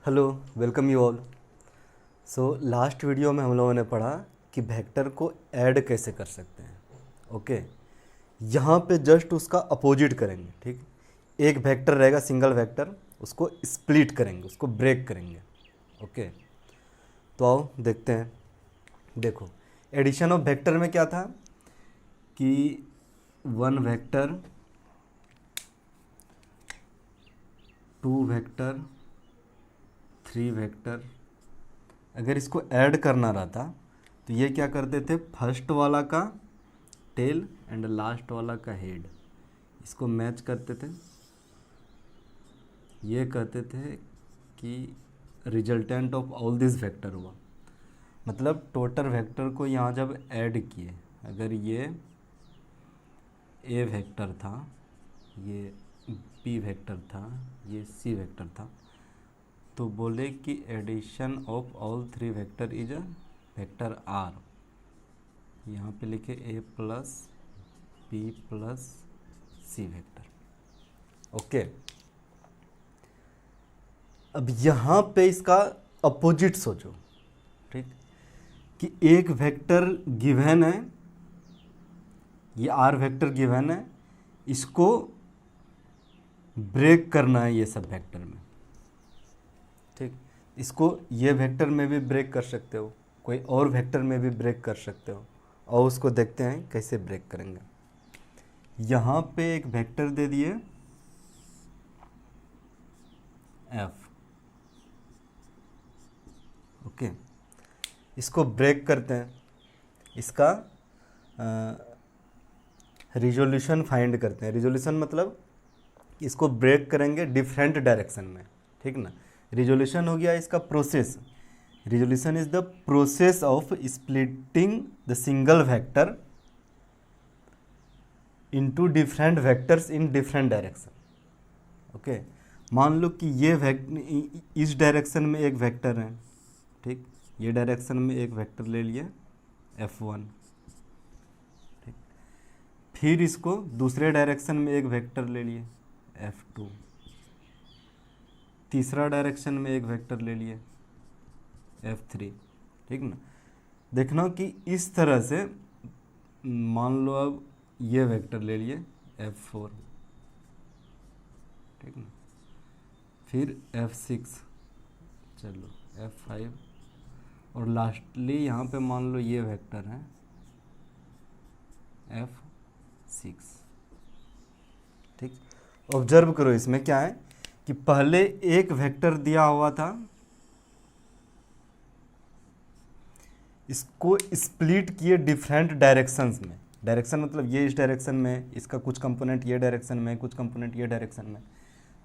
Hello, welcome you all. So last video में हम लोगों ने पढ़ा कि वेक्टर को ऐड कैसे कर सकते हैं। ओके, यहाँ पे जस्ट उसका अपोजिट करेंगे। ठीक, एक वेक्टर रहेगा सिंगल वेक्टर, उसको स्प्लिट करेंगे, उसको ब्रेक करेंगे। ओके, तो आओ देखते हैं। देखो, एडिशन ऑफ वेक्टर में क्या था कि one vector, two vector, three vector, अगर इसको ऐड करना रहता तो ये क्या करते थे, फर्स्ट वाला का टेल एंड लास्ट वाला का हेड, इसको मैच करते थे। ये कहते थे कि resultant of all this vector हुआ, मतलब टोटल वेक्टर को यहाँ जब ऐड किए, अगर ये ए वेक्टर था, ये बी वेक्टर था, ये सी वेक्टर था, तो बोले कि addition of all three vector is a vector R. यहाँ पे लिखे A plus B plus C vector. Okay, अब यहाँ पे इसका अपोजिट सोचो। ठीक, कि एक वेक्टर गिवन है, ये आर वेक्टर गिवन है, इसको ब्रेक करना है ये सब वेक्टर में। ठीक, इसको ये वेक्टर में भी ब्रेक कर सकते हो, कोई और वेक्टर में भी ब्रेक कर सकते हो, और उसको देखते हैं कैसे ब्रेक करेंगे। यहाँ पे एक वेक्टर दे दिए f। ओके, इसको ब्रेक करते हैं, इसका रिजोल्यूशन फाइंड करते हैं। रिजोल्यूशन मतलब इसको ब्रेक करेंगे डिफरेंट डायरेक्शन में। ठीक ना, रिजोल्यूशन हो गया इसका process. Resolution is the process of splitting the single vector into different vectors in different direction. Okay, मान लो कि ये इस डायरेक्शन में एक वेक्टर है। ठीक, ये डायरेक्शन में एक वेक्टर ले लिए f1। ठीक, फिर इसको दूसरे डायरेक्शन में एक वेक्टर ले लिए f2, तीसरा डायरेक्शन में एक वेक्टर ले लिए f3। ठीक ना, देखना कि इस तरह से मान लो अब ये वेक्टर ले लिए f4। ठीक ना, फिर f6, चलो f5, और लास्टली यहाँ पे मान लो ये वेक्टर है f6। ठीक, ऑब्जर्व करो इसमें क्या है कि पहले एक वेक्टर दिया हुआ था, इसको स्प्लिट किए डिफरेंट डायरेक्शंस में। डायरेक्शन मतलब ये इस डायरेक्शन में, इसका कुछ कंपोनेंट ये डायरेक्शन में, कुछ कंपोनेंट ये डायरेक्शन में।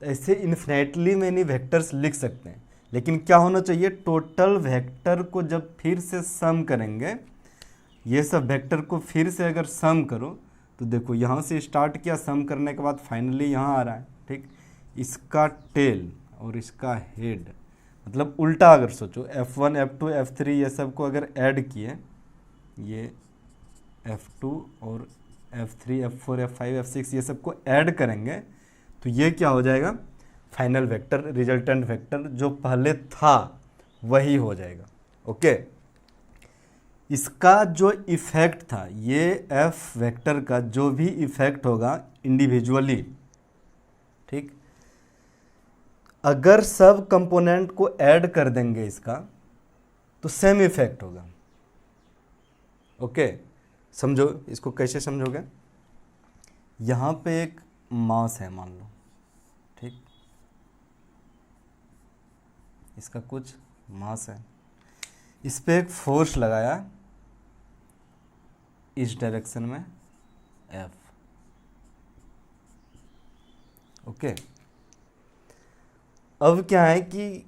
तो ऐसे इन्फिनेटली मैनी वेक्टर्स लिख सकते हैं, लेकिन क्या होना चाहिए, टोटल वेक्टर को जब फिर से सम करेंगे, ये सब वेक्टर को फिर से अगर सम करो तो देखो यहाँ से स्टार्ट किया, सम करने के बाद फाइनली यहाँ आ रहा है। ठीक, इसका टेल और इसका हेड, मतलब उल्टा अगर सोचो, f1 f2 f3 ये सब को अगर ऐड किए, ये f2 और f3 f4 f5 f6 ये सब को ऐड करेंगे तो ये क्या हो जाएगा, फाइनल वेक्टर, रिजल्टेंट वेक्टर जो पहले था वही हो जाएगा। ओके, इसका जो इफेक्ट था, ये f वेक्टर का जो भी इफेक्ट होगा इंडिविजुअली, ठीक, अगर सब कंपोनेंट को ऐड कर देंगे इसका तो सेम इफेक्ट होगा। ओके, समझो इसको कैसे समझोगे। यहाँ पे एक मास है मान लो, ठीक, इसका कुछ मास है, इस पे एक फोर्स लगाया इस डायरेक्शन में F। ओके, अब क्या है कि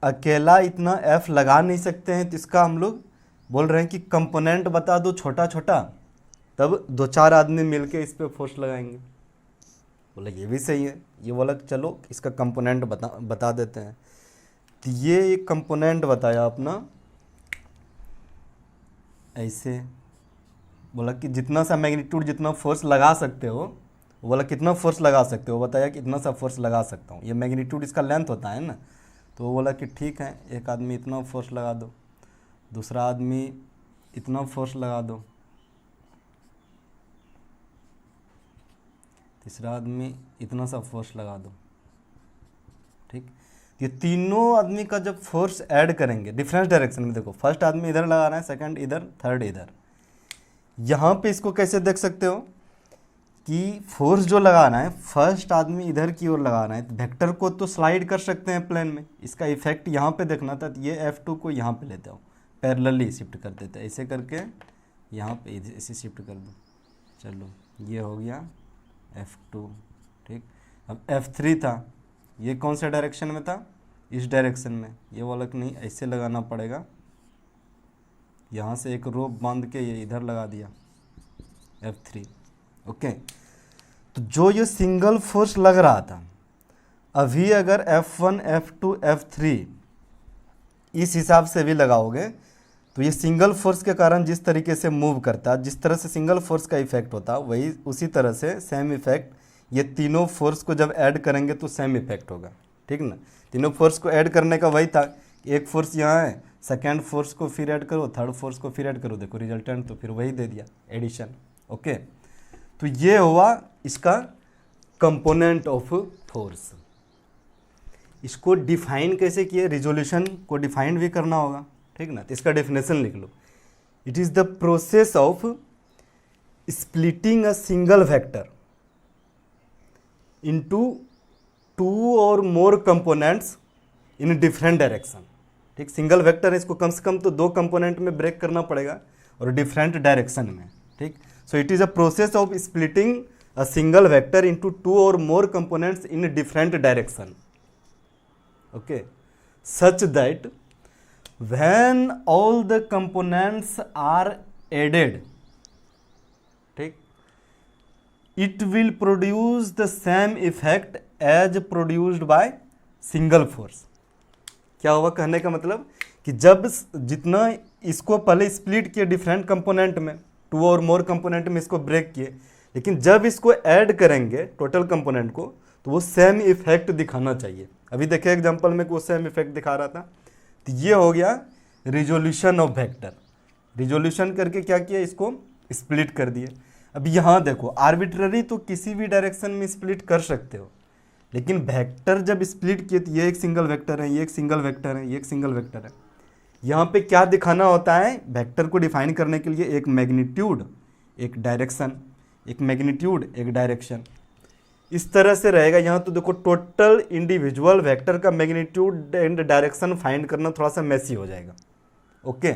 अकेला इतना F लगा नहीं सकते हैं, तो इसका हम लोग बोल रहे हैं कि कंपोनेंट बता दो छोटा छोटा, तब दो चार आदमी मिलके इस पे फोर्स लगाएंगे। बोला ये भी सही है, ये बोला चलो इसका कंपोनेंट बता देते हैं। तो ये एक कंपोनेंट बताया अपना ऐसे, बोला कि जितना सा मैग्नीट्यूड जितना फोर्स लगा सकते हो, बोला कितना फोर्स लगा सकते हो, बताया कि इतना सा फोर्स लगा सकता हूँ। ये मैग्नीट्यूड इसका लेंथ होता है ना, तो वो बोला कि ठीक है, एक आदमी इतना फोर्स लगा दो, दूसरा आदमी इतना फोर्स लगा दो, तीसरा आदमी इतना सा फोर्स लगा दो। ठीक, ये तीनों आदमी का जब फोर्स ऐड करेंगे डिफरेंस डायरेक्शन में, देखो फर्स्ट आदमी इधर लगा रहा है, सेकंड इधर, थर्ड इधर, यहाँ पे इसको कैसे देख सकते हो कि फोर्स जो लगाना है फर्स्ट आदमी इधर की ओर लगाना है, तो वेक्टर को तो स्लाइड कर सकते हैं प्लेन में, इसका इफेक्ट यहाँ पे देखना था, तो ये F2 को यहाँ पे लेते हो, पैरेलली शिफ्ट कर देते हैं, ऐसे करके यहाँ पे ऐसे शिफ्ट कर दो। चलो ये हो गया F2। ठीक, अब F3 था, ये कौन सा डायरेक्शन में था, इस डायरेक्शन में, ये वाला कि नहीं ऐसे लगाना पड़ेगा, यहाँ से एक रोप बांध के ये इधर लगा दिया F3। ओके, तो जो ये सिंगल फोर्स लग रहा था, अभी अगर F1 F2 F3 इस हिसाब से भी लगाओगे तो ये सिंगल फोर्स के कारण जिस तरीके से मूव करता है, जिस तरह से सिंगल फोर्स का इफेक्ट होता है, वही उसी तरह से सेम इफेक्ट ये तीनों फोर्स को जब ऐड करेंगे तो सेम इफेक्ट होगा। ठीक ना, तीनों फोर्स को ऐड करने का वही था, एक फोर्स यहाँ है, सेकेंड फोर्स को फिर ऐड करो, थर्ड फोर्स को फिर ऐड करो, देखो रिजल्टेंट तो फिर वही दे दिया, एडिशन। ओके, तो ये हुआ इसका कंपोनेंट ऑफ फोर्स। इसको डिफाइन कैसे किए, रिजोल्यूशन को डिफाइन भी करना होगा। ठीक ना, तो इसका डेफिनेशन लिख लो, it is the process of splitting a single vector into two और more components in different direction. ठीक, सिंगल वेक्टर है, इसको कम से कम तो दो कंपोनेंट में ब्रेक करना पड़ेगा और डिफरेंट डायरेक्शन में। ठीक, so it is a process of splitting a single vector into two or more components in a different direction, okay, such that when all the components are added, ठीक, it will produce the same effect as produced by single force। क्या हुआ कहने का मतलब कि जब जितना इसको पहले स्प्लिट किए डिफरेंट कंपोनेंट में, टू और मोर कंपोनेंट में इसको ब्रेक किए, लेकिन जब इसको ऐड करेंगे टोटल कंपोनेंट को तो वो सेम इफेक्ट दिखाना चाहिए। अभी देखिए एग्जांपल में वो सेम इफेक्ट दिखा रहा था, तो ये हो गया रिजोल्यूशन ऑफ वेक्टर। रिजोल्यूशन करके क्या किया, इसको स्प्लिट कर दिए। अब यहाँ देखो आर्बिट्ररी तो किसी भी डायरेक्शन में स्प्लिट कर सकते हो, लेकिन वेक्टर जब स्प्लिट किए तो ये एक सिंगल वेक्टर है, ये एक सिंगल वेक्टर है, ये एक सिंगल वेक्टर है। यहाँ पे क्या दिखाना होता है, वेक्टर को डिफाइन करने के लिए एक मैग्नीट्यूड एक डायरेक्शन, एक मैग्नीट्यूड एक डायरेक्शन, इस तरह से रहेगा। यहाँ तो देखो टोटल इंडिविजुअल वेक्टर का मैग्नीट्यूड एंड डायरेक्शन फाइंड करना थोड़ा सा मैसी हो जाएगा। ओके,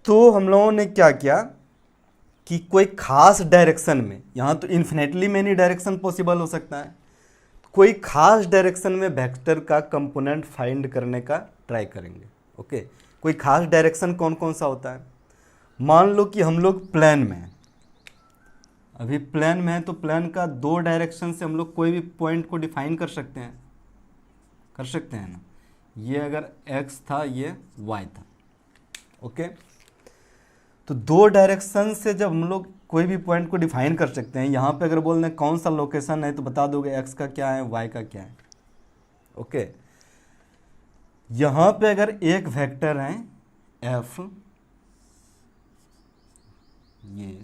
तो हम लोगों ने क्या किया कि कोई खास डायरेक्शन में, यहाँ तो इन्फिनेटली मैनी डायरेक्शन पॉसिबल हो सकता है, कोई खास डायरेक्शन में वेक्टर का कंपोनेंट फाइंड करने का ट्राई करेंगे। ओके, कोई खास डायरेक्शन कौन कौन सा होता है, मान लो कि हम लोग प्लेन में हैं, अभी प्लेन में है तो प्लेन का दो डायरेक्शन से हम लोग कोई भी पॉइंट को डिफाइन कर सकते हैं, कर सकते हैं ना। ये अगर x था, ये y था। ओके, तो दो डायरेक्शन से जब हम लोग कोई भी पॉइंट को डिफाइन कर सकते हैं, यहाँ पे अगर बोल दें कौन सा लोकेशन है तो बता दोगे x का क्या है, y का क्या है। ओके, यहाँ पे अगर एक वेक्टर है f, ये,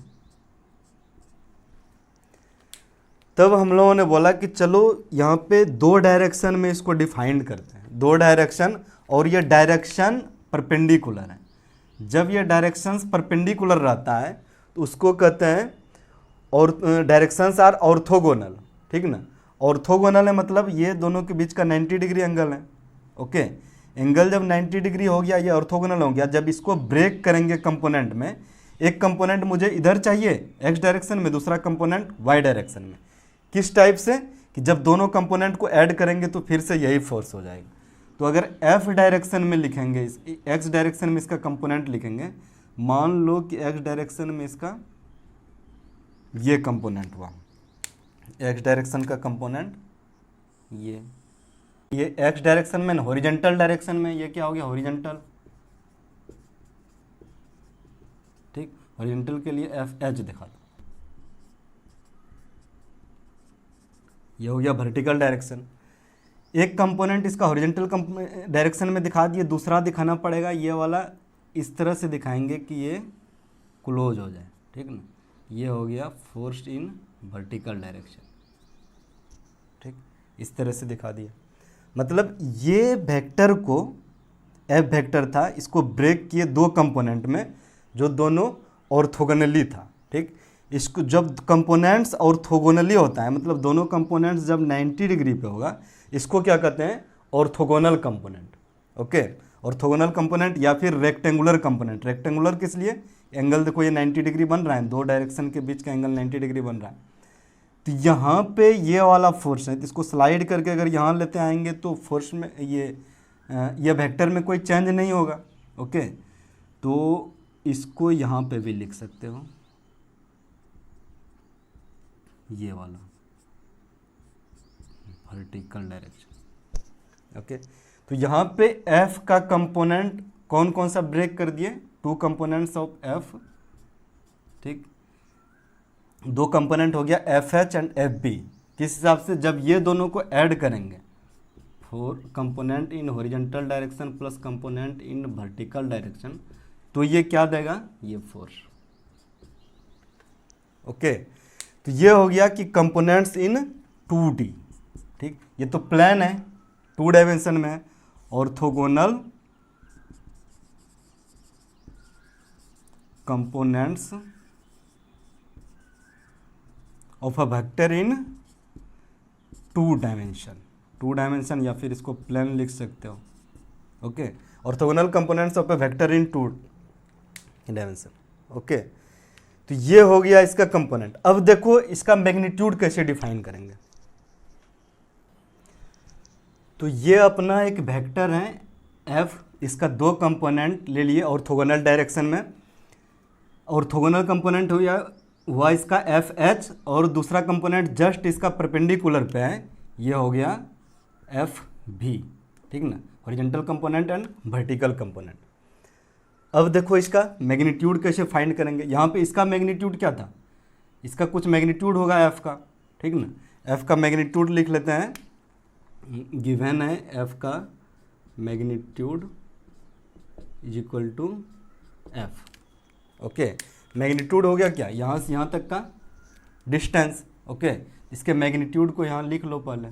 तब हम लोगों ने बोला कि चलो यहाँ पे दो डायरेक्शन में इसको डिफाइन करते हैं, दो डायरेक्शन, और ये डायरेक्शन परपेंडिकुलर है। जब ये डायरेक्शंस परपेंडिकुलर रहता है तो उसको कहते हैं, और डायरेक्शंस आर ऑर्थोगोनल। ठीक ना, ऑर्थोगोनल है मतलब ये दोनों के बीच का 90 डिग्री एंगल है। ओके, एंगल जब 90 डिग्री हो गया, ये ऑर्थोगोनल हो गया। जब इसको ब्रेक करेंगे कंपोनेंट में, एक कंपोनेंट मुझे इधर चाहिए x डायरेक्शन में, दूसरा कंपोनेंट y डायरेक्शन में। किस टाइप से कि जब दोनों कंपोनेंट को ऐड करेंगे तो फिर से यही फोर्स हो जाएगा। तो अगर f डायरेक्शन में लिखेंगे, x डायरेक्शन में इसका कंपोनेंट लिखेंगे, मान लो कि x डायरेक्शन में इसका ये कंपोनेंट हुआ, x डायरेक्शन का कंपोनेंट ये x डायरेक्शन में, हॉरिजॉन्टल डायरेक्शन में ये क्या हो गया, हॉरिजॉन्टल। ठीक, हॉरिजॉन्टल के लिए FH दिखा दो, ये हो गया वर्टिकल डायरेक्शन। एक कंपोनेंट इसका हॉरिजॉन्टल डायरेक्शन में दिखा दिए, दूसरा दिखाना पड़ेगा ये वाला इस तरह से दिखाएंगे कि ये क्लोज हो जाए, ठीक ना। ये हो गया फोर्स इन वर्टिकल डायरेक्शन, ठीक, इस तरह से दिखा दिया। मतलब ये वेक्टर को, एफ वेक्टर था, इसको ब्रेक किए दो कंपोनेंट में जो दोनों ऑर्थोगोनली था, ठीक। इसको जब कंपोनेंट्स ऑर्थोगोनली होता है, मतलब दोनों कंपोनेंट्स जब 90 डिग्री पे होगा, इसको क्या कहते हैं, orthogonal component, okay. Orthogonal component या फिर रेक्टेंगुलर कंपोनेंट। रेक्टेंगुलर किस लिए, एंगल देखो ये 90 डिग्री बन रहा है, दो डायरेक्शन के बीच का एंगल 90 डिग्री बन रहा है। तो यहाँ पे ये वाला फोर्स है, तो इसको स्लाइड करके अगर यहाँ लेते आएंगे तो फोर्स में ये वेक्टर में कोई चेंज नहीं होगा, ओके। तो इसको यहाँ पे भी लिख सकते हो, ये वाला वर्टिकल डायरेक्शन, ओके। तो यहाँ पे एफ का कंपोनेंट कौन कौन सा ब्रेक कर दिए, टू कंपोनेंट्स ऑफ एफ, ठीक। दो कंपोनेंट हो गया F H and F B. किस हिसाब से, जब ये दोनों को ऐड करेंगे, for component in horizontal direction plus component in vertical direction, तो ये क्या देगा, ये फोर्स, ओके। तो ये हो गया कि कंपोनेंट्स इन 2D, ठीक। ये तो प्लेन है, 2 डायमेंशन में है। Orthogonal components of a vector in 2 dimension, 2 dimension या फिर इसको प्लेन लिख सकते हो, okay. Orthogonal components of a vector in 2 dimension, okay. तो ये हो गया इसका कंपोनेंट। अब देखो इसका मैग्नीट्यूड कैसे डिफाइन करेंगे। तो ये अपना एक वेक्टर है एफ, इसका दो कंपोनेंट ले लिए ऑर्थोगोनल डायरेक्शन में। ऑर्थोगोनल कंपोनेंट हुआ इसका एफ एच, और दूसरा कंपोनेंट जस्ट इसका परपेंडिकुलर पे है, ये हो गया एफ भी, ठीक ना, horizontal component and vertical component. अब देखो इसका मैग्नीट्यूड कैसे फाइंड करेंगे। यहाँ पे इसका मैग्नीट्यूड क्या था, इसका कुछ मैग्नीट्यूड होगा एफ का, ठीक ना। एफ का मैग्नीट्यूड लिख लेते हैं, गिवन है एफ का magnitude is equal to F, okay. Magnitude हो गया क्या, यहाँ से यहाँ तक का डिस्टेंस, ओके। इसके मैग्नीट्यूड को यहाँ लिख लो पहले,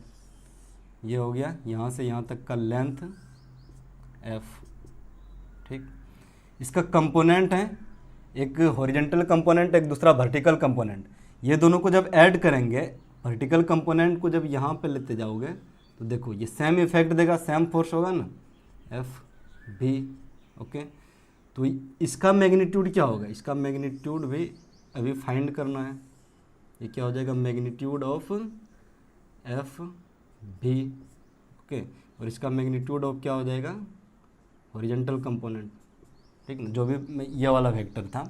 ये हो गया यहाँ से यहाँ तक का लेंथ एफ, ठीक। इसका कंपोनेंट है, एक हॉरिजॉन्टल कंपोनेंट, एक दूसरा वर्टिकल कंपोनेंट। ये दोनों को जब ऐड करेंगे, वर्टिकल कंपोनेंट को जब यहाँ पे लेते जाओगे तो देखो ये सेम इफेक्ट देगा, सेम फोर्स होगा ना, एफ भी, ओके। तो इसका मैग्नीट्यूड क्या होगा, इसका मैग्नीट्यूड भी अभी फाइंड करना है। ये क्या हो जाएगा, मैग्नीट्यूड ऑफ एफ भी, ओके। और इसका मैग्नीट्यूड ऑफ क्या हो जाएगा, हॉरिजॉन्टल कंपोनेंट, ठीक ना, जो भी ये वाला वेक्टर था।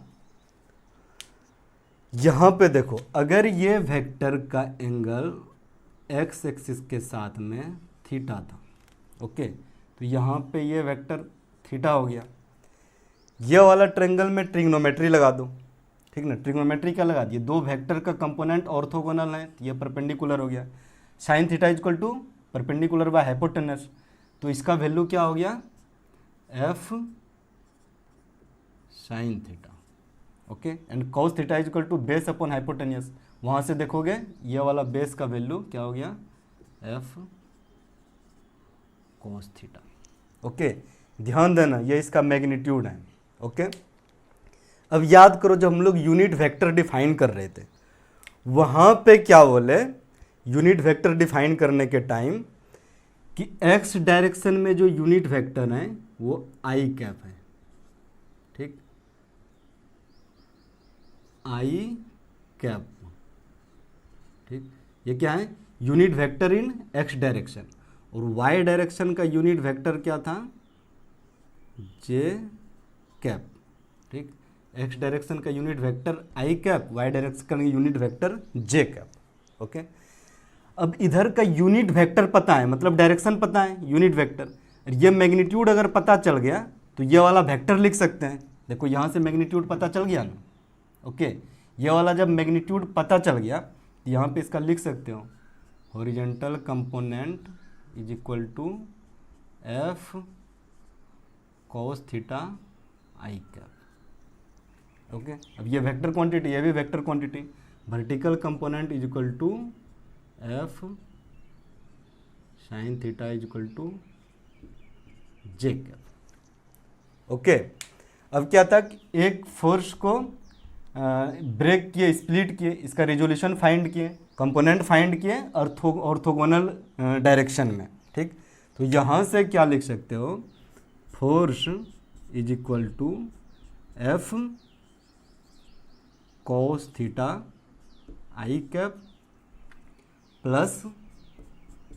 यहाँ पे देखो अगर ये वेक्टर का एंगल एक्स एक्सिस के साथ में थीटा था, ओके, तो यहाँ पे ये वेक्टर थीटा हो गया। ये वाला ट्रायंगल में ट्रिग्नोमेट्री लगा दो, ठीक ना। ट्रिग्नोमेट्री क्या लगा दिए, दो वेक्टर का कंपोनेंट ऑर्थोगोनल है, ये परपेंडिकुलर हो गया। Sine theta equal to perpendicular by hypotenuse, तो इसका वैल्यू क्या हो गया, F sine theta, okay. And cos theta is equal to base upon hypotenuse, वहाँ से देखोगे ये वाला बेस का वैल्यू क्या हो गया, एफ कॉस थीटा, ओके। ध्यान देना ये इसका मैग्नीट्यूड है, ओके। अब याद करो जब हम लोग यूनिट वेक्टर डिफाइन कर रहे थे, वहाँ पे क्या बोले, यूनिट वेक्टर डिफाइन करने के टाइम कि एक्स डायरेक्शन में जो यूनिट वेक्टर है वो आई कैप है, ठीक, आई कैप, ठीक। ये क्या है, यूनिट वेक्टर इन एक्स डायरेक्शन, और वाई डायरेक्शन का यूनिट वेक्टर क्या था, जे कैप, ठीक। एक्स डायरेक्शन का यूनिट वेक्टर आई कैप, वाई डायरेक्शन का यूनिट वेक्टर जे कैप, ओके। अब इधर का यूनिट वेक्टर पता है, मतलब डायरेक्शन पता है, यूनिट वेक्टर, ये मैग्नीट्यूड अगर पता चल गया तो ये वाला वेक्टर लिख सकते हैं। देखो यहाँ से मैग्नीट्यूड पता चल गया ना, ओके। ये वाला जब मैग्नीट्यूड पता चल गया तो यहाँ पे इसका लिख सकते हो, horizontal component is equal to F cos theta I cap. Okay, अब ये वेक्टर क्वांटिटी, ये भी vector quantity, vertical component is equal to F sine theta is equal to J cap. Okay, अब क्या था कि एक फोर्स को ब्रेक किए, स्प्लिट किए, इसका रिजोल्यूशन फाइंड किए, कंपोनेंट फाइंड किए ऑर्थोगोनल डायरेक्शन में। ठीक, तो यहाँ से क्या लिख सकते हो, force is equal to F cos theta I cap plus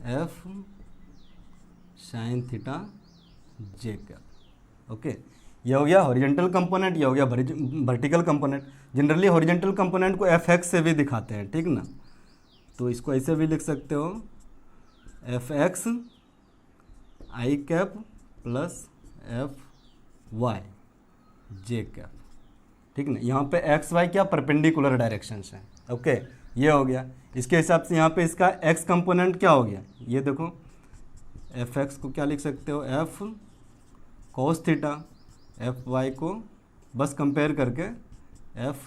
F sine theta J cap. Okay, ये हो गया हॉरिजॉन्टल कंपोनेंट, ये हो गया vertical component. Generally horizontal component को एफ एक्स से भी दिखाते हैं, ठीक ना, तो इसको ऐसे भी लिख सकते हो, F X I cap plus F Y J cap. ठीक ना, यहाँ पे एक्स वाई क्या परपेंडिकुलर डायरेक्शन है। ओके, ये हो गया। इसके हिसाब से यहाँ पे इसका एक्स कंपोनेंट क्या हो गया, ये देखो, एफ एक्स को क्या लिख सकते हो, F cos theta, F Y को बस कंपेयर करके एफ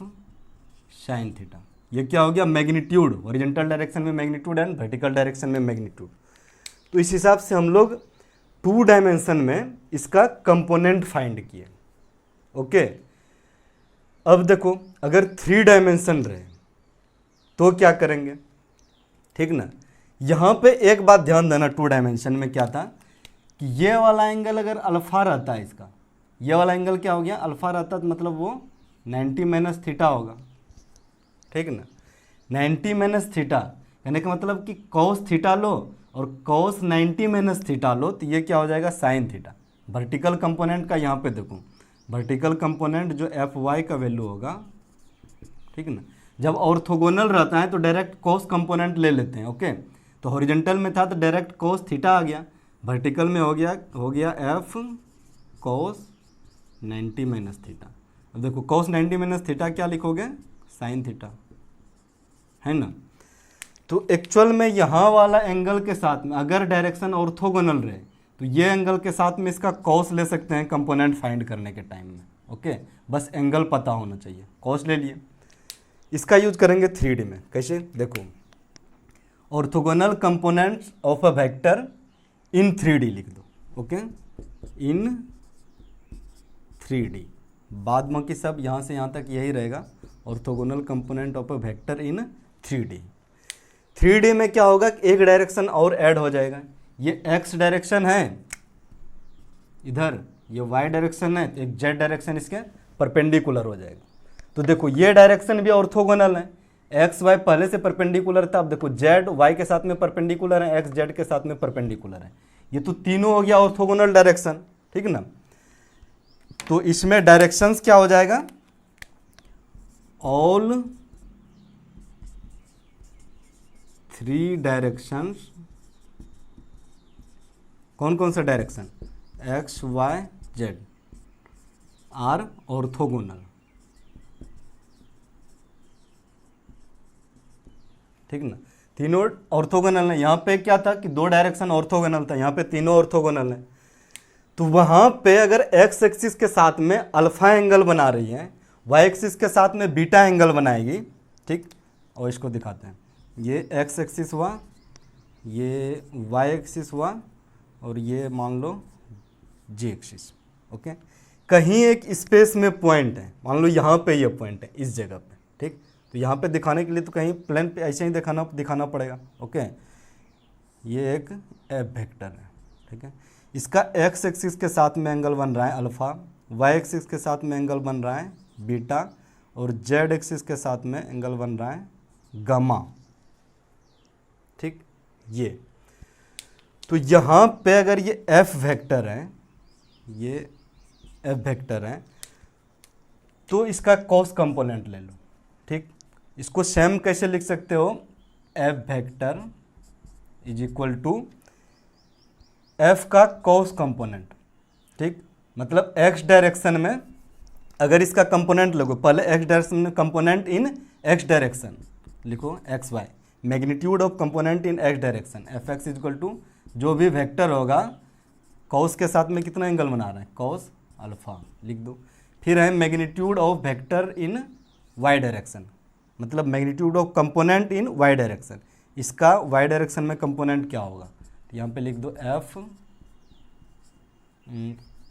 साइन थीटा। ये क्या हो गया, मैग्नीट्यूड, हॉरिजॉन्टल डायरेक्शन में मैग्नीट्यूड एंड वर्टिकल डायरेक्शन में मैग्नीट्यूड। तो इस हिसाब से हम लोग 2 डायमेंशन में इसका कंपोनेंट फाइंड किए। ओके, अब देखो अगर 3 डायमेंशन रहे तो क्या करेंगे, ठीक ना। यहाँ पे एक बात ध्यान देना, 2 डायमेंशन में क्या था कि ये वाला एंगल अगर अल्फा रहता है, इसका ये वाला एंगल क्या हो गया, अल्फा रहता, तो मतलब वो 90 माइनस थीटा होगा, ठीक ना। 90 माइनस थीटा कहने का मतलब कि कॉस थीटा लो और कॉस 90 माइनस थीटा लो, तो ये क्या हो जाएगा, साइन थीटा। वर्टिकल कंपोनेंट का यहाँ पे देखो, वर्टिकल कंपोनेंट जो एफ वाई का वैल्यू होगा, ठीक ना, जब ऑर्थोगोनल रहता है तो डायरेक्ट कॉस कंपोनेंट ले लेते हैं। ओके, तो हॉरिजॉन्टल में था तो डायरेक्ट कॉस थीटा आ गया, वर्टिकल में हो गया एफ कॉस 90 माइनस थीटा। अब देखो कॉस 90 माइनस थीटा क्या लिखोगे, साइन थीटा, है ना। तो एक्चुअल में यहाँ वाला एंगल के साथ में अगर डायरेक्शन ऑर्थोगोनल रहे तो ये एंगल के साथ में इसका कॉस ले सकते हैं कंपोनेंट फाइंड करने के टाइम में। ओके, बस एंगल पता होना चाहिए, कॉस ले लिए। इसका यूज करेंगे 3D में, कैसे, देखो, orthogonal components of a vector in 3D लिख दो। ओके, इन 3D, बाद में कि सब यहाँ से यहाँ तक यही रहेगा, orthogonal component of a vector in 3D। 3D में क्या होगा कि एक डायरेक्शन और ऐड हो जाएगा, ये x डायरेक्शन है इधर, ये y डायरेक्शन है, एक z डायरेक्शन इसके परपेंडिकुलर हो जाएगा। तो देखो ये डायरेक्शन भी ऑर्थोगोनल है, एक्स वाई पहले से परपेंडिकुलर था, अब देखो जेड वाई के साथ में परपेंडिकुलर है, एक्स जेड के साथ में परपेंडिकुलर है, ये तो तीनों हो गया ऑर्थोगोनल डायरेक्शन, ठीक ना। तो इसमें डायरेक्शंस क्या हो जाएगा, ऑल 3 डायरेक्शंस, कौन कौन सा direction, X Y Z are orthogonal, ठीक ना, तीनों ऑर्थोगोनल है। यहाँ पे क्या था कि 2 डायरेक्शन ऑर्थोगोनल था, यहाँ पे तीनों ऑर्थोगोनल है। तो वहाँ पे अगर एक्स एक्सिस के साथ में अल्फा एंगल बना रही है, वाई एक्सिस के साथ में बीटा एंगल बनाएगी, ठीक, और इसको दिखाते हैं, ये एक्स एक्सिस हुआ, ये वाई एक्सिस हुआ, और ये मान लो जी एक्सिस। ओके, कहीं एक स्पेस में पॉइंट है, मान लो यहाँ पे ये पॉइंट है इस जगह पे, ठीक, तो यहाँ पे दिखाने के लिए तो कहीं प्लेन पे ऐसे ही दिखाना पड़ेगा। ओके, ये एक एफ वेक्टर है, ठीक है, इसका एक्स एक्सिस के साथ में एंगल बन रहा है अल्फा, वाई एक्सिस के साथ में एंगल बन रहा है बीटा, और जेड एक्सिस के साथ में एंगल बन रहा है गामा, ठीक। ये तो यहाँ पे अगर ये एफ वेक्टर है, ये एफ वेक्टर है, तो इसका कॉस कंपोनेंट ले लो, ठीक। इसको सेम कैसे लिख सकते हो, F vector is equal to F का कॉस कंपोनेंट, ठीक, मतलब एक्स डायरेक्शन में अगर इसका कंपोनेंट लोगे, पहले एक्स डायरेक्शन में कंपोनेंट इन एक्स डायरेक्शन लिखो, X Y, magnitude of component in X direction, F X is equal to जो भी वेक्टर होगा कॉस के साथ में कितना एंगल बना रहा है, कॉस अल्फा लिख दो। फिर है magnitude of vector in Y direction, मतलब magnitude of component in Y direction, इसका वाई डायरेक्शन में कंपोनेंट क्या होगा, तो यहाँ पे लिख दो एफ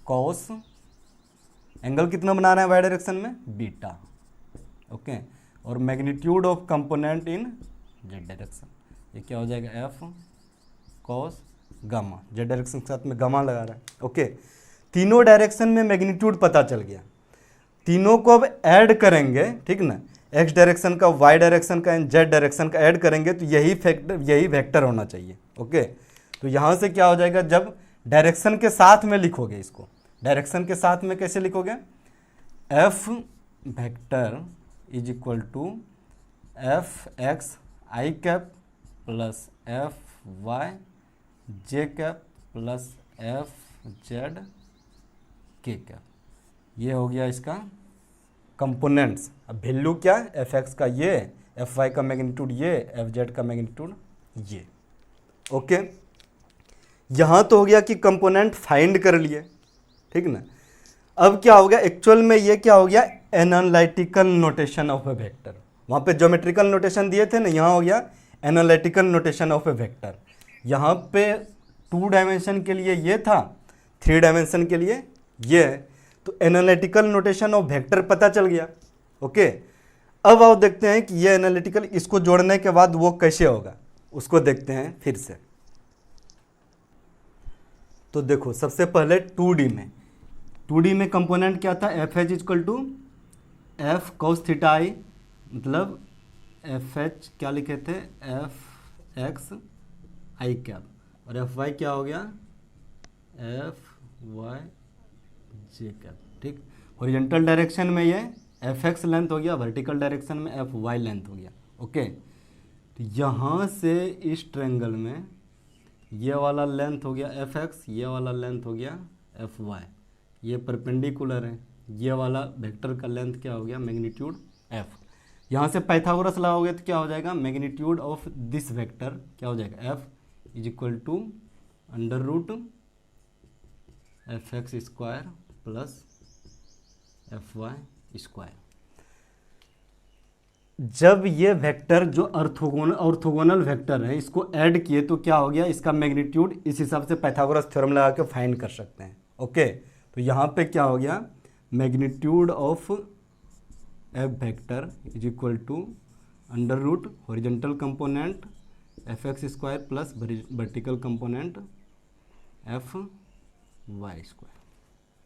कॉस, एंगल कितना बना रहे हैं वाई डायरेक्शन में, बीटा, ओके। और magnitude of component in Z direction, ये क्या हो जाएगा, F cos gamma, Z direction के साथ में गामा लगा रहा है, ओके। तीनों डायरेक्शन में मैग्नीट्यूड पता चल गया, तीनों को अब ऐड करेंगे, ठीक ना, एक्स डायरेक्शन का, वाई डायरेक्शन का एंड जेड डायरेक्शन का ऐड करेंगे तो यही वेक्टर होना चाहिए, ओके। तो यहाँ से क्या हो जाएगा, जब डायरेक्शन के साथ में लिखोगे इसको, डायरेक्शन के साथ में कैसे लिखोगे, F vector is equal to F X I cap plus F Y J cap plus F Z K cap, ये हो गया इसका कंपोनेंट्स। अब वैल्यू क्या, एफ एक्स का ये, एफ वाई का मैग्नीट्यूड ये, एफ जेड का मैग्नीट्यूड ये, ओके। यहाँ तो हो गया कि कंपोनेंट फाइंड कर लिए, ठीक ना। अब क्या हो गया, एक्चुअल में ये क्या हो गया, analytical notation of A vector, वहाँ पे ज्योमेट्रिकल नोटेशन दिए थे ना, यहाँ हो गया analytical notation of A vector. यहाँ पे 2 डायमेंशन के लिए ये था, 3 डायमेंशन के लिए ये, तो एनालिटिकल नोटेशन ऑफ वेक्टर पता चल गया, ओके। अब आओ देखते हैं कि ये एनालिटिकल, इसको जोड़ने के बाद वो कैसे होगा, उसको देखते हैं फिर से। तो देखो सबसे पहले 2D में कंपोनेंट क्या था, F H equal to F cos theta I, मतलब एफ एच क्या लिखे थे, एफ एक्स आई कैप, और एफ वाई क्या हो गया, एफ वाई जे कैप, ठीक। हॉरिजॉन्टल डायरेक्शन में ये एफ एक्स लेंथ हो गया, वर्टिकल डायरेक्शन में एफ वाई लेंथ हो गया, ओके। तो यहाँ से इस ट्रायंगल में ये वाला लेंथ हो गया एफ एक्स, ये वाला लेंथ हो गया एफ वाई, ये परपेंडिकुलर है, ये वाला वेक्टर का लेंथ क्या हो गया, मैग्नीट्यूड एफ। यहाँ से पाइथागोरस लगाओगे तो क्या हो जाएगा, मैग्नीट्यूड ऑफ दिस वेक्टर क्या हो जाएगा, F is equal to under root F X square plus F Y square. जब ये वेक्टर जो ऑर्थोगोनल वेक्टर है इसको ऐड किए तो क्या हो गया, इसका मैग्नीट्यूड इस हिसाब से पाइथागोरस थ्योरम लगा के फाइंड कर सकते हैं, ओके। तो यहाँ पे क्या हो गया, magnitude of F vector is equal to under root horizontal component F X square plus vertical component F Y square,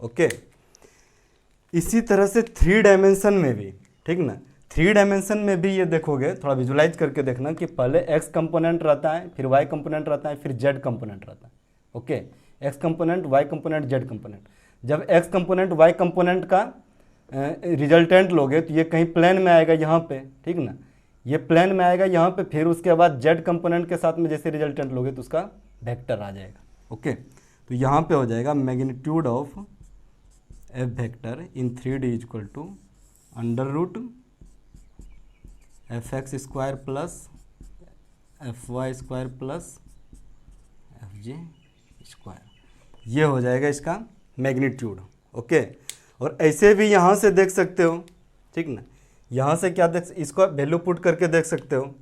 okay. इसी तरह से 3 डायमेंशन में भी, ठीक ना, 3 डायमेंशन में भी ये देखोगे, थोड़ा विजुलाइज करके देखना कि पहले एक्स कंपोनेंट रहता है, फिर वाई कंपोनेंट रहता है, फिर जेड कंपोनेंट रहता है, okay. X component, Y component, Z component. जब एक्स कंपोनेंट वाई कंपोनेंट का रिजल्टेंट लोगे तो ये कहीं प्लेन में आएगा यहाँ पे, ठीक ना, ये प्लेन में आएगा यहाँ पे, फिर उसके बाद जेड कंपोनेंट के साथ में जैसे रिजल्टेंट लोगे तो उसका वेक्टर आ जाएगा, ओके। तो यहाँ पे हो जाएगा magnitude of F vector in 3D is equal to under root F X square plus F Y square plus F J square, ये हो जाएगा इसका मैग्नीट्यूड, ओके। और ऐसे भी यहाँ से देख सकते हो, ठीक ना, यहाँ से क्या देख, इसको वैल्यू पुट करके देख सकते हो,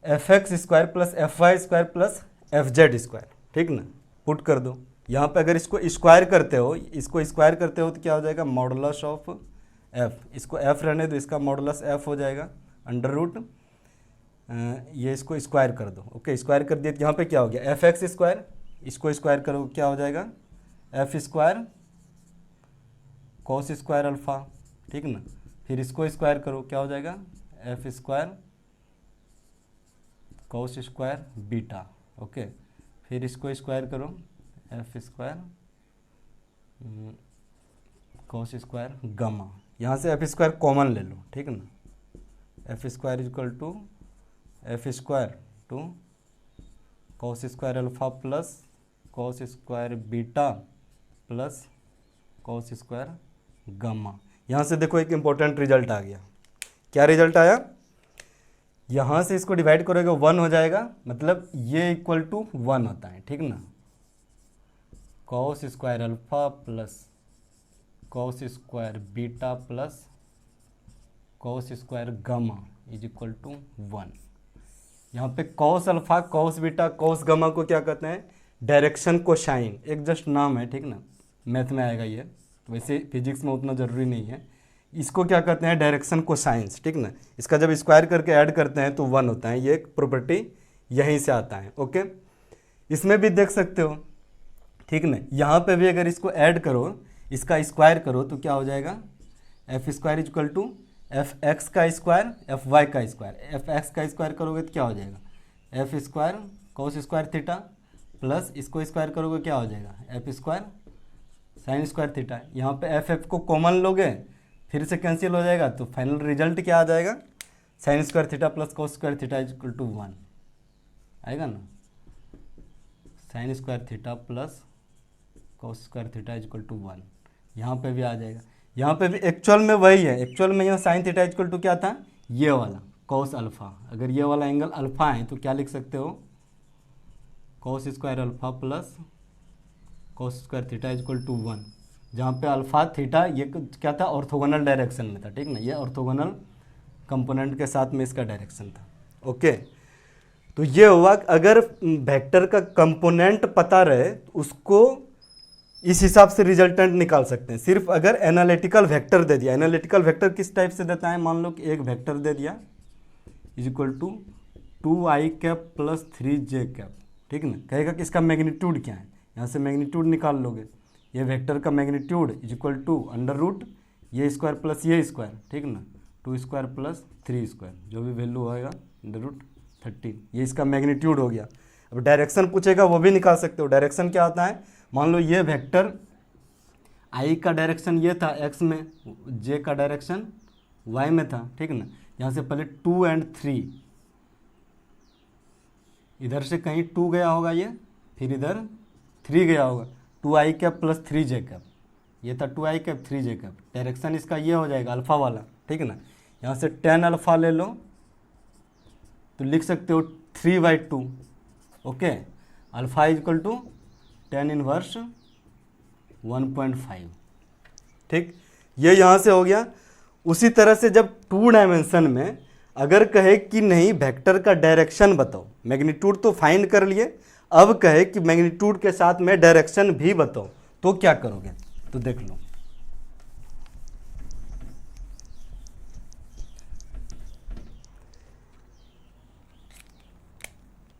F X square plus F Y square plus F Z square, ठीक ना, पुट कर दो। यहाँ पे अगर इसको स्क्वायर करते हो, तो क्या हो जाएगा, मॉडुलस ऑफ एफ, इसको एफ रहने दो, इसका मॉडुलस एफ हो जाएगा अंडर रूट, ये इसको स्क्वायर कर दो, ओके। स्क्वायर कर दिया तो यहाँ पे क्या हो गया, एफ एक्स स्क्वायर, इसको स्क्वायर करो क्या हो जाएगा, F square cos square alpha, ठीक ना, फिर इसको स्क्वायर करो क्या हो जाएगा, F square cos square beta, okay. फिर इसको स्क्वायर करो, F square cos square gamma, यहाँ से एफ स्क्वायर कॉमन ले लो, ठीक ना, F square equal to F square to cos square alpha plus cos square beta plus cos square gamma. यहाँ से देखो एक इम्पोर्टेंट रिजल्ट आ गया, क्या रिजल्ट आया, यहाँ से इसको डिवाइड करोगे 1 हो जाएगा, मतलब ये इक्वल टू 1 होता है, ठीक ना। Cos square alpha plus cos square beta plus cos square gamma is equal to 1। यहाँ पे cos alpha cos beta cos gamma को क्या कहते हैं, डायरेक्शन कोसाइन, एक जस्ट नाम है, ठीक ना, मैथ में आएगा ये, वैसे फिजिक्स में उतना ज़रूरी नहीं है। इसको क्या कहते हैं, डायरेक्शन कोसाइंस, ठीक ना। इसका जब स्क्वायर करके ऐड करते हैं तो 1 होता है, ये एक प्रॉपर्टी यहीं से आता है, ओके। इसमें भी देख सकते हो, ठीक ना। यहाँ पे भी अगर इसको ऐड करो, इसका स्क्वायर करो तो क्या हो जाएगा, F square equal to F X का स्क्वायर एफ वाई का स्क्वायर। एफ एक्स का स्क्वायर करोगे तो क्या हो जाएगा, F square cos square theta plus इसको स्क्वायर करोगे क्या हो जाएगा, F square sine square theta. यहाँ पे एफ एफ को कॉमन लोगे फिर से कैंसिल हो जाएगा, तो फाइनल रिजल्ट क्या आ जाएगा, sine square theta plus cos square theta is equal to 1 आएगा ना। Sine square theta plus cos square theta is equal to 1, यहाँ पे भी आ जाएगा। यहाँ पे भी एक्चुअल में वही है, एक्चुअल में यहाँ साइन थीटा इक्वल टू क्या था, ये वाला कॉस अल्फा। अगर ये वाला एंगल अल्फा है तो क्या लिख सकते हो, cos square alpha plus cos square theta equal to 1, जहाँ पे अल्फा थीटा ये क्या था, ऑर्थोगोनल डायरेक्शन में था, ठीक ना। ये ऑर्थोगोनल कंपोनेंट के साथ में इसका डायरेक्शन था, ओके। तो ये हुआ, अगर वेक्टर का कंपोनेंट पता रहे तो उसको इस हिसाब से रिजल्टेंट निकाल सकते हैं, सिर्फ अगर एनालिटिकल वेक्टर दे दिया। एनालिटिकल वेक्टर किस टाइप से देता है, मान लो कि एक वेक्टर दे दिया is equal to 2i cap plus 3j cap, ठीक ना। कहेगा कि इसका मैग्नीट्यूड क्या है, यहाँ से मैग्नीट्यूड निकाल लोगे। ये वेक्टर का magnitude is equal to under root ये स्क्वायर प्लस ये स्क्वायर, ठीक ना, 2 स्क्वायर प्लस 3 स्क्वायर, जो भी वैल्यू होएगा अंडर रूट 13, ये इसका मैग्नीट्यूड हो गया। अब डायरेक्शन पूछेगा वो भी निकाल सकते हो। डायरेक्शन क्या होता है, मान लो ये वेक्टर आई का डायरेक्शन ये था एक्स में, जे का डायरेक्शन वाई में था, ठीक ना। यहाँ से पहले 2 और 3, इधर से कहीं 2 गया होगा ये, फिर इधर 3 गया होगा, 2i cap plus 3j cap, ये था 2i cap 3j cap. Direction इसका ये हो जाएगा अल्फ़ा वाला, ठीक है ना। यहाँ से tan अल्फ़ा ले लो तो लिख सकते हो 3/2, okay. Alpha is equal to tan inverse 1.5, ठीक। ये यहाँ से हो गया। उसी तरह से जब 2 डायमेंशन में अगर कहे कि नहीं वेक्टर का डायरेक्शन बताओ, मैग्नीट्यूड तो फाइंड कर लिए, अब कहे कि मैग्नीट्यूड के साथ में डायरेक्शन भी बताओ, तो क्या करोगे, तो देख लो।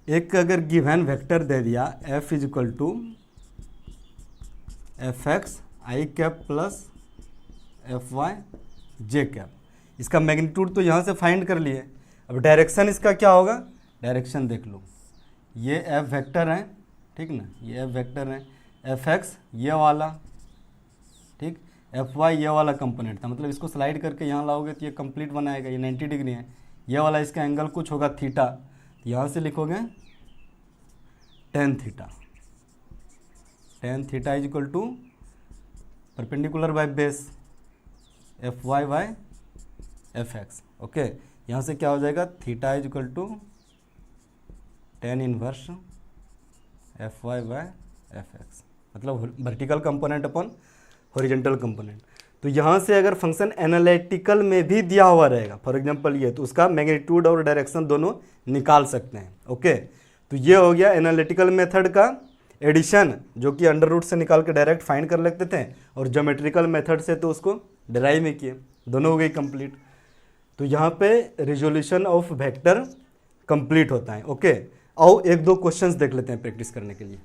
एक अगर गिवन वेक्टर दे दिया f is equal to F X I cap plus F Y J cap, इसका मैग्नीट्यूड तो यहाँ से फाइंड कर लिए। अब डायरेक्शन इसका क्या होगा, डायरेक्शन देख लो, ये एफ वेक्टर है, ठीक ना, ये एफ वेक्टर है, एफ एक्स ये वाला, ठीक, एफ वाई ये वाला कंपोनेंट था, मतलब इसको स्लाइड करके यहाँ लाओगे तो ये कंप्लीट बनाएगा, ये 90 डिग्री है। ये वाला इसका एंगल कुछ होगा थीटा, तो यहाँ से लिखोगे tan theta, tan theta is equal to perpendicular by base F Y by F X, okay. यहाँ से क्या हो जाएगा, theta is equal to tan inverse F Y by F X, मतलब vertical component upon horizontal component. तो यहाँ से अगर फंक्शन एनालिटिकल में भी दिया हुआ रहेगा, फॉर एग्जांपल ये, तो उसका मैग्नीट्यूड और डायरेक्शन दोनों निकाल सकते हैं, ओके। तो ये हो गया एनालिटिकल मेथड का एडिशन, जो कि अंडर रूट से निकाल के डायरेक्ट फाइंड कर लेते थे, और ज्योमेट्रिकल मेथड से तो उसको डिराइव में किए, दोनों हो गई कंप्लीट। तो यहाँ पे रिजोल्यूशन ऑफ वेक्टर कंप्लीट होता है, ओके। आओ एक दो क्वेश्चंस देख लेते हैं प्रैक्टिस करने के लिए।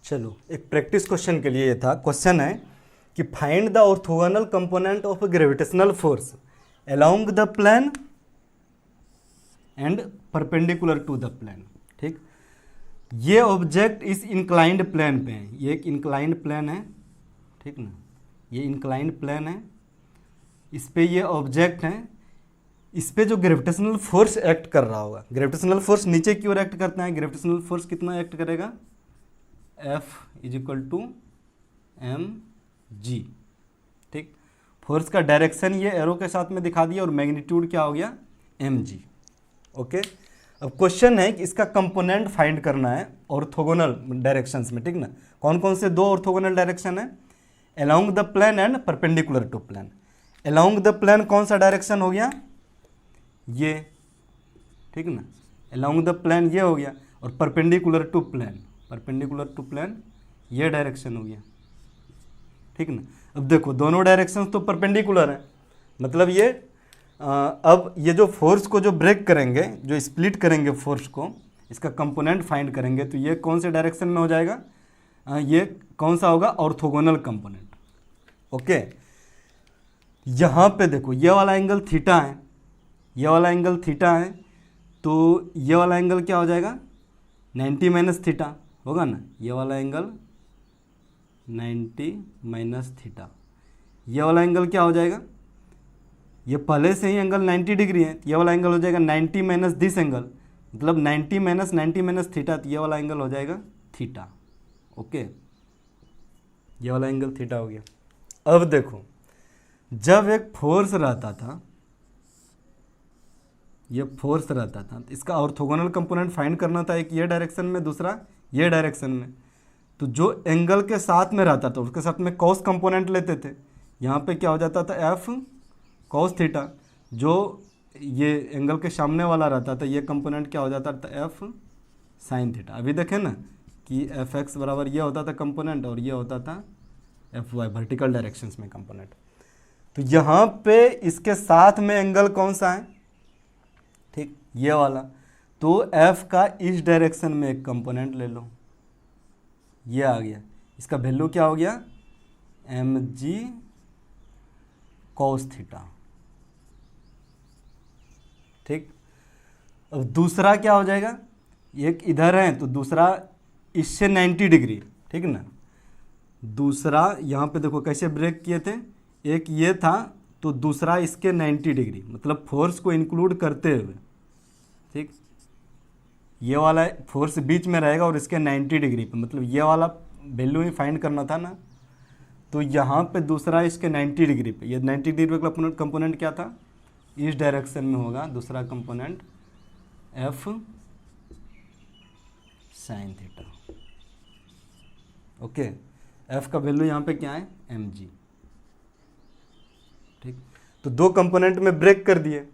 चलो एक प्रैक्टिस क्वेश्चन के लिए ये था, क्वेश्चन है कि find the orthogonal component of gravitational force along the plane and perpendicular to the plane, ठीक। ये ऑब्जेक्ट इस इंक्लाइंड प्लेन पे है, ये एक इंक्लाइंड प्लेन है, ठीक ना, ये इंक्लाइंड प्लेन है, इस पे ये ऑब्जेक्ट है, इस पे जो ग्रेविटेशनल फोर्स एक्ट कर रहा होगा, ग्रेविटेशनल फोर्स नीचे की ओर एक्ट करता है, ग्रेविटेशनल फोर्स कितना एक्ट करेगा, F is equal to mg, ठीक। फोर्स का डायरेक्शन ये एरो के साथ में दिखा दिया, और मैग्नीट्यूड क्या हो गया, mg। ओके, अब क्वेश्चन है कि इसका कंपोनेंट फाइंड करना है ऑर्थोगोनल डायरेक्शंस में, ठीक ना। कौन कौन से दो ऑर्थोगोनल डायरेक्शन है? Along the plane and perpendicular to plane. Along the plane कौन सा डायरेक्शन हो गया? ये, ठीक ना। अलोंग द प्लेन ये हो गया, और perpendicular to plane, perpendicular to plane ये डायरेक्शन हो गया, ठीक ना। अब देखो दोनों डायरेक्शंस तो परपेंडिकुलर हैं, मतलब ये अब ये जो फोर्स को जो ब्रेक करेंगे, जो स्प्लिट करेंगे फोर्स को, इसका कंपोनेंट फाइंड करेंगे, तो ये कौन से डायरेक्शन में हो जाएगा? ये कौन सा होगा? Orthogonal component. ओके, यहाँ पे देखो ये वाला एंगल थीटा है, ये वाला एंगल थीटा है, तो ये वाला एंगल क्या हो जाएगा? 90 माइनस थीटा होगा ना। ये वाला एंगल 90 माइनस थीटा, ये वाला एंगल क्या हो जाएगा? ये पहले से ही एंगल 90 डिग्री है, ये वाला एंगल हो जाएगा 90 माइनस दिस एंगल, मतलब 90 माइनस थीटा, तो ये वाला एंगल हो जाएगा थीटा। ओके, ये वाला एंगल थीटा हो गया। अब देखो जब एक फोर्स रहता था, ये फोर्स रहता था, तो इसका ऑर्थोगोनल कंपोनेंट फाइंड करना था, एक ये डायरेक्शन में, दूसरा ये डायरेक्शन में। तो जो एंगल के साथ में रहता था उसके साथ में कॉस कंपोनेंट लेते थे, यहाँ पे क्या हो जाता था? F cos theta. जो ये एंगल के सामने वाला रहता था, ये कंपोनेंट क्या हो जाता था? F sine theta. अभी देखें ना कि एफ एक्स बराबर ये होता था कंपोनेंट, और ये होता था एफ वाई, वर्टिकल डायरेक्शंस में कंपोनेंट। तो यहाँ पे इसके साथ में एंगल कौन सा है? ठीक, ये वाला। तो एफ का इस डायरेक्शन में एक कंपोनेंट ले लो, ये आ गया, इसका वैल्यू क्या हो गया? M G cos theta. ठीक, अब दूसरा क्या हो जाएगा? एक इधर है तो दूसरा इससे 90 डिग्री, ठीक ना। दूसरा यहाँ पे देखो कैसे ब्रेक किए थे, एक ये था तो दूसरा इसके 90 डिग्री, मतलब फोर्स को इंक्लूड करते हुए, ठीक। ये वाला फोर्स बीच में रहेगा और इसके 90 डिग्री पे, मतलब ये वाला वैल्यू ही फाइंड करना था ना। तो यहाँ पे दूसरा इसके 90 डिग्री पे, ये 90 डिग्री का कंपोनेंट क्या था? इस डायरेक्शन में होगा दूसरा component F sine theta. Okay, F का वैल्यू यहाँ पे क्या है? M G. ठीक, तो दो कंपोनेंट में ब्रेक कर दिए।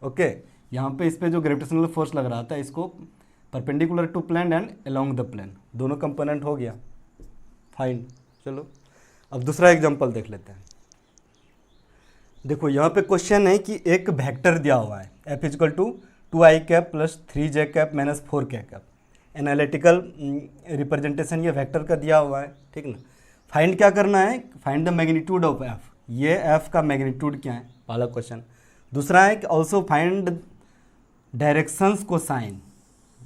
ओके, यहाँ पे इस पे जो ग्रेविटेशनल फोर्स लग रहा था, इसको perpendicular to plane and along the plane, दोनों कंपोनेंट हो गया फाइन। चलो अब दूसरा एग्जांपल देख लेते हैं। देखो यहाँ पे क्वेश्चन है कि एक वेक्टर दिया हुआ है F is equal to 2i cap plus 3j cap minus 4k cap. Analytical representation ये वेक्टर का दिया हुआ है, ठीक ना। फाइंड क्या करना है? Find the magnitude of F. ये एफ का मैग्नीट्यूड क्या है, पहला क्वेश्चन। दूसरा है कि ऑल्सो फाइंड डायरेक्शंस को साइन।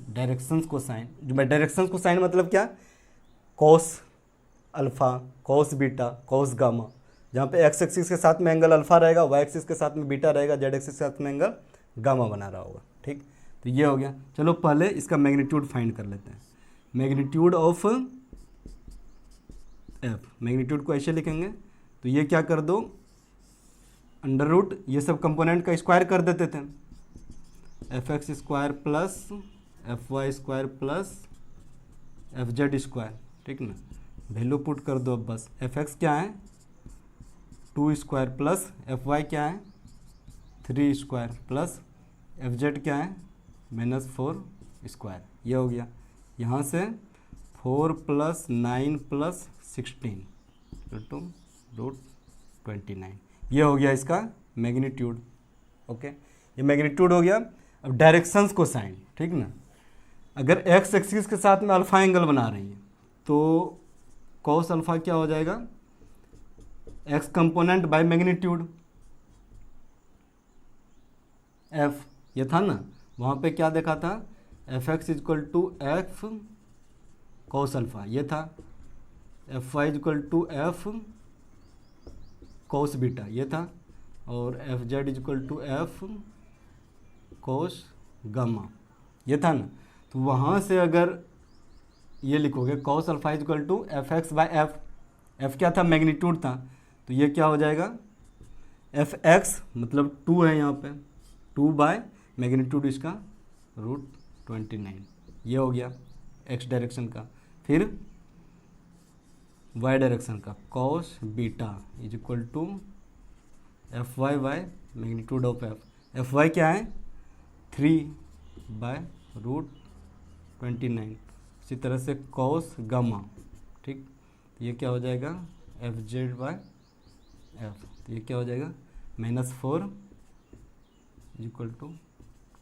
डायरेक्शंस को साइन, जो मैं डायरेक्शंस को साइन मतलब क्या? Cos alpha, cos beta, cos gamma. जहाँ पे एक्स एक्सिस के साथ में एंगल अल्फ़ा रहेगा, वाई एक्सिस के साथ में बीटा रहेगा, जेड एक्सिस के साथ में एंगल गामा बना रहा होगा। ठीक, तो ये हो गया। चलो पहले इसका मैग्नीट्यूड फाइंड कर लेते हैं। मैग्नीट्यूड ऑफ एफ, मैग्नीट्यूड को ऐसे लिखेंगे तो ये क्या कर दो, अंडर रूट ये सब कंपोनेंट का स्क्वायर कर देते थे, F X square plus F Y square plus F Z square. ठीक ना, वैल्यू पुट कर दो। अब बस एफ एक्स क्या है 2 स्क्वायर प्लस एफ वाई क्या है 3 स्क्वायर प्लस एफ जेड क्या है -4 स्क्वायर। ये हो गया। यहाँ से 4 + 9 + 16 टू √29। ये हो गया इसका मैग्नीट्यूड। ओके, ये मैग्नीट्यूड हो गया। अब डायरेक्शंस को साइन, ठीक ना। अगर एक्स एक्सिस के साथ में अल्फा एंगल बना रही है तो कॉस अल्फा क्या हो जाएगा, X component by magnitude F. ये था ना, वहाँ पे क्या देखा था, F X equal to F cos alpha, ये था। F Y equal to F cos beta, ये था। और F Z equal to F cos gamma, ये था ना। तो वहाँ से अगर ये लिखोगे cos alpha equal to F X by F, F क्या था मैग्नीट्यूड था, तो ये क्या हो जाएगा एफ एक्स मतलब 2 है यहाँ पे 2 बाय मैग्नीट्यूड इसका √29, ये हो गया एक्स डायरेक्शन का। फिर वाई डायरेक्शन का cos beta is equal to F Y by magnitude of F Y क्या है 3/√29। इसी तरह से कॉस गामा, ठीक, तो ये क्या हो जाएगा एफ जेड बाय एफ, तो ये क्या हो जाएगा -4 इक्वल टू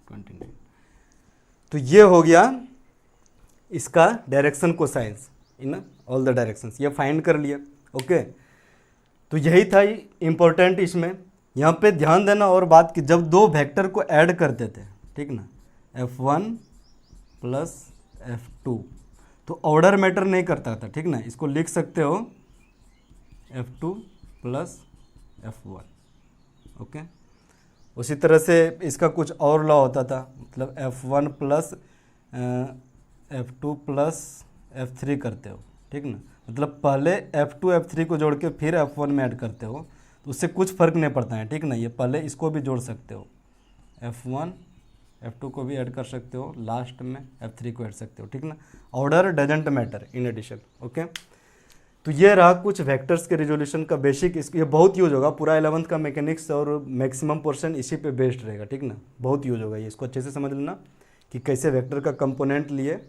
29। तो ये हो गया इसका direction cosines in all the directions, ये फाइंड कर लिया। ओके, तो यही था इम्पोर्टेंट इसमें। यहाँ पे ध्यान देना और बात की, जब दो वेक्टर को ऐड करते थे, ठीक ना, F1 प्लस F2, तो ऑर्डर मैटर नहीं करता था, ठीक ना, इसको लिख सकते हो F2 प्लस F1। ओके, उसी तरह से इसका कुछ और लॉ होता था, मतलब F1 plus F2 plus F3 करते हो, ठीक ना, मतलब पहले F2 F3 को जोड़ के फिर F1 में ऐड करते हो, तो उससे कुछ फ़र्क नहीं पड़ता है, ठीक ना। ये पहले इसको भी जोड़ सकते हो, F1 F2 को भी ऐड कर सकते हो, लास्ट में F3 को ऐड सकते हो, ठीक ना। Order doesn't matter in addition. Okay, तो ये रहा कुछ वेक्टर्स के रिजोल्यूशन का बेसिक। ये बहुत यूज होगा, पूरा 11th का मैकेनिक्स और मैक्सिमम पोर्शन इसी पे बेस्ड रहेगा, ठीक ना, बहुत यूज होगा ये। इसको अच्छे से समझ लेना कि कैसे वेक्टर का कंपोनेंट लिए,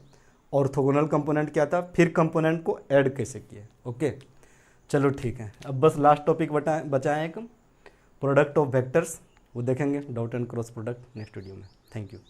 ऑर्थोगोनल कंपोनेंट क्या था, फिर कंपोनेंट को ऐड कैसे किए। ओके, चलो ठीक है, अब बस लास्ट टॉपिक बचा है एक प्रोडक्ट ऑफ वेक्टर्स, वो देखेंगे, dot and cross product next video में। Thank you.